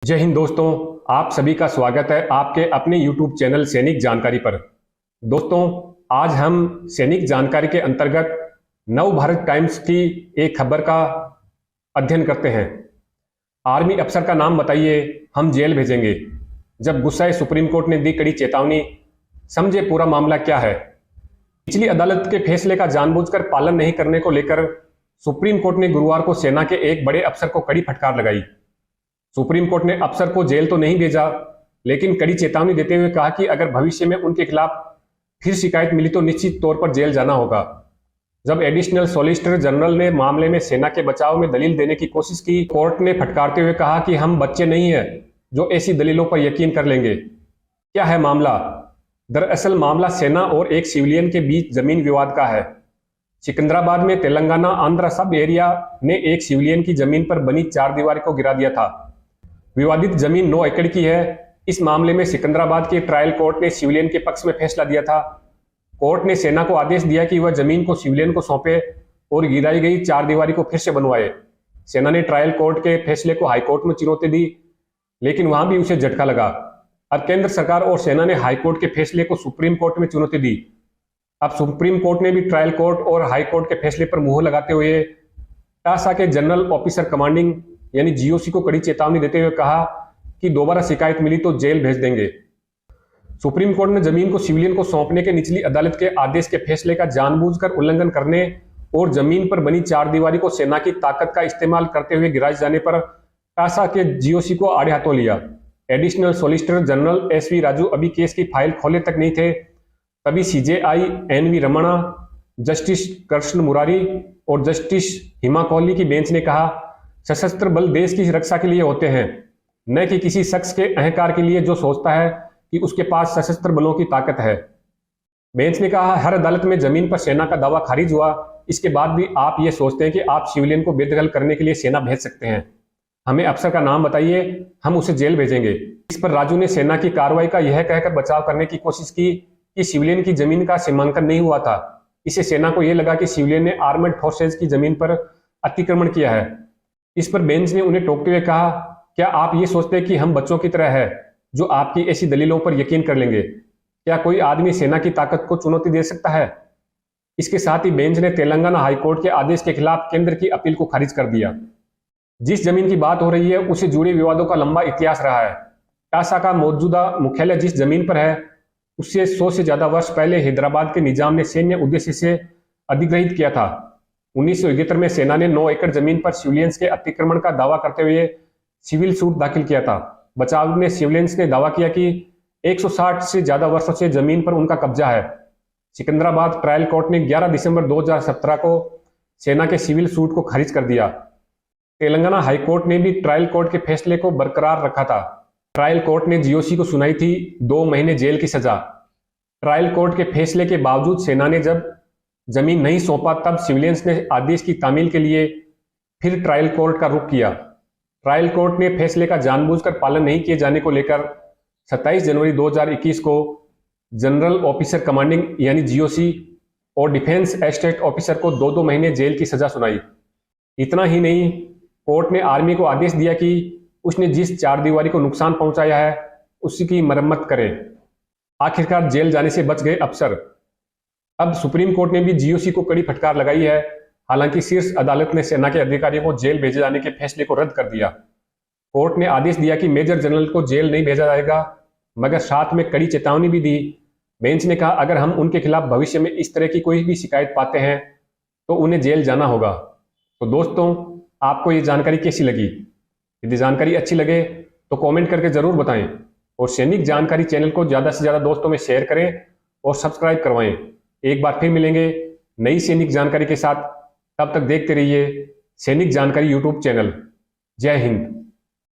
जय हिंद दोस्तों। आप सभी का स्वागत है आपके अपने YouTube चैनल सैनिक जानकारी पर। दोस्तों, आज हम सैनिक जानकारी के अंतर्गत नव भारत टाइम्स की एक खबर का अध्ययन करते हैं। आर्मी अफसर का नाम बताइए, हम जेल भेजेंगे। जब गुस्साए सुप्रीम कोर्ट ने दी कड़ी चेतावनी, समझे पूरा मामला क्या है। निचली अदालत के फैसले का जानबूझकर पालन नहीं करने को लेकर सुप्रीम कोर्ट ने गुरुवार को सेना के एक बड़े अफसर को कड़ी फटकार लगाई। सुप्रीम कोर्ट ने अफसर को जेल तो नहीं भेजा, लेकिन कड़ी चेतावनी देते हुए कहा कि अगर भविष्य में उनके खिलाफ फिर शिकायत मिली तो निश्चित तौर पर जेल जाना होगा। जब एडिशनल सॉलिसिटर जनरल ने मामले में सेना के बचाव में दलील देने की कोशिश की, कोर्ट ने फटकारते हुए कहा कि हम बच्चे नहीं हैं जो ऐसी दलीलों पर यकीन कर लेंगे। क्या है मामला? दरअसल मामला सेना और एक सिविलियन के बीच जमीन विवाद का है। सिकंदराबाद में तेलंगाना आंध्र सब एरिया ने एक सिविलियन की जमीन पर बनी चार दीवारी को गिरा दिया था। विवादित जमीन 9 एकड़ की है। इस मामले में सिकंदराबाद के ट्रायल कोर्ट ने सिविलियन के पक्ष में फैसला दिया था। कोर्ट ने सेना को आदेश दिया कि वह जमीन को सिविलियन को सौंपे और गिराई गई चार दीवारी को फिर से बनवाए। सेना ने ट्रायल कोर्ट के फैसले को हाईकोर्ट में चुनौती दी, लेकिन वहां भी उसे झटका लगा। अब केंद्र सरकार और सेना ने हाईकोर्ट के फैसले को सुप्रीम कोर्ट में चुनौती दी। अब सुप्रीम कोर्ट ने भी ट्रायल कोर्ट और हाईकोर्ट के फैसले पर मुहर लगाते हुए टासा के जनरल ऑफिसर कमांडिंग यानी जीओसी को कड़ी चेतावनी देते हुए कहा कि दोबारा शिकायत मिली तो जेल भेज देंगे। सुप्रीम कोर्ट ने जमीन को सिविलियन को सौंपने के निचली अदालत के आदेश के फैसले का जानबूझकर उल्लंघन करने और जमीन पर बनी चार दीवारी को सेना की ताकत का इस्तेमाल करते हुए गिराए जाने पर टासा के जीओसी को आड़े हाथों लिया। Additional solicitor general SV Raju अभी केस की फाइल खोले तक नहीं थे, तभी CJI NV Ramana, justice Krishna Murari और जस्टिस हिमा कोहली की बेंच ने कहा, सशस्त्र बल देश की रक्षा के लिए होते हैं, न कि किसी शख्स के अहंकार के लिए जो सोचता है कि उसके पास सशस्त्र बलों की ताकत है। बेंच ने कहा, हर अदालत में जमीन पर सेना का दावा खारिज हुआ, इसके बाद भी आप ये सोचते हैं कि आप सिविलियन को बेदखल करने के लिए सेना भेज सकते हैं। हमें अफसर का नाम बताइए, हम उसे जेल भेजेंगे। इस पर राजू ने सेना की कार्रवाई का यह कहकर बचाव करने की कोशिश की कि सिविलियन की जमीन का सीमांकन नहीं हुआ था। इससे सेना को यह लगा कि सिविलियन ने आर्मड फोर्सेज की जमीन पर अतिक्रमण किया है। इस पर बेंच ने उन्हें टोकते हुए कहा, क्या आप ये सोचते हैं कि हम बच्चों की तरह है जो आपकी ऐसी दलीलों पर यकीन कर लेंगे? क्या कोई आदमी सेना की ताकत को चुनौती दे सकता है? इसके साथ ही बेंच ने तेलंगाना हाईकोर्ट के आदेश के खिलाफ केंद्र की अपील को खारिज कर दिया। जिस जमीन की बात हो रही है उससे जुड़े विवादों का लंबा इतिहास रहा है। टासा का मौजूदा मुख्यालय जिस जमीन पर है उससे 100 से ज्यादा वर्ष पहले हैदराबाद के निजाम ने सैन्य उद्देश्य से अधिग्रहित किया था। 1971 में सेना ने 9 एकड़ जमीन पर सिविलियंस के अतिक्रमण का दावा करते हुए सिविल सूट दाखिल किया था। बचाव ने सिविलियंस ने दावा किया कि 160 से ज्यादा वर्षों से जमीन पर उनका कब्जा है। सिकंदराबाद ट्रायल कोर्ट ने 11 दिसंबर 2017 को सेना के सिविल सूट को खारिज कर दिया। तेलंगाना हाईकोर्ट ने भी ट्रायल कोर्ट के फैसले को बरकरार रखा था। ट्रायल कोर्ट ने जीओसी को सुनाई थी 2 महीने जेल की सजा। ट्रायल कोर्ट के फैसले के बावजूद सेना ने जब जमीन नहीं सौंपा, तब सिविलियंस ने आदेश की तामील के लिए फिर ट्रायल कोर्ट का रुख किया। ट्रायल कोर्ट ने फैसले का जानबूझकर पालन नहीं किए जाने को लेकर 27 जनवरी 2021 को जनरल ऑफिसर कमांडिंग यानी जीओसी और डिफेंस एस्टेट ऑफिसर को 2-2 महीने जेल की सजा सुनाई। इतना ही नहीं, कोर्ट ने आर्मी को आदेश दिया कि उसने जिस चार दीवारी को नुकसान पहुंचाया है उसकी मरम्मत करे। आखिरकार जेल जाने से बच गए अफसर। अब सुप्रीम कोर्ट ने भी जीओसी को कड़ी फटकार लगाई है। हालांकि शीर्ष अदालत ने सेना के अधिकारियों को जेल भेजे जाने के फैसले को रद्द कर दिया। कोर्ट ने आदेश दिया कि मेजर जनरल को जेल नहीं भेजा जाएगा, मगर साथ में कड़ी चेतावनी भी दी। बेंच ने कहा, अगर हम उनके खिलाफ भविष्य में इस तरह की कोई भी शिकायत पाते हैं तो उन्हें जेल जाना होगा। तो दोस्तों, आपको ये जानकारी कैसी लगी? यदि जानकारी अच्छी लगे तो कमेंट करके जरूर बताएं और सैनिक जानकारी चैनल को ज्यादा से ज्यादा दोस्तों में शेयर करें और सब्सक्राइब करवाएं। एक बार फिर मिलेंगे नई सैनिक जानकारी के साथ। तब तक देखते रहिए सैनिक जानकारी यूट्यूब चैनल। जय हिंद।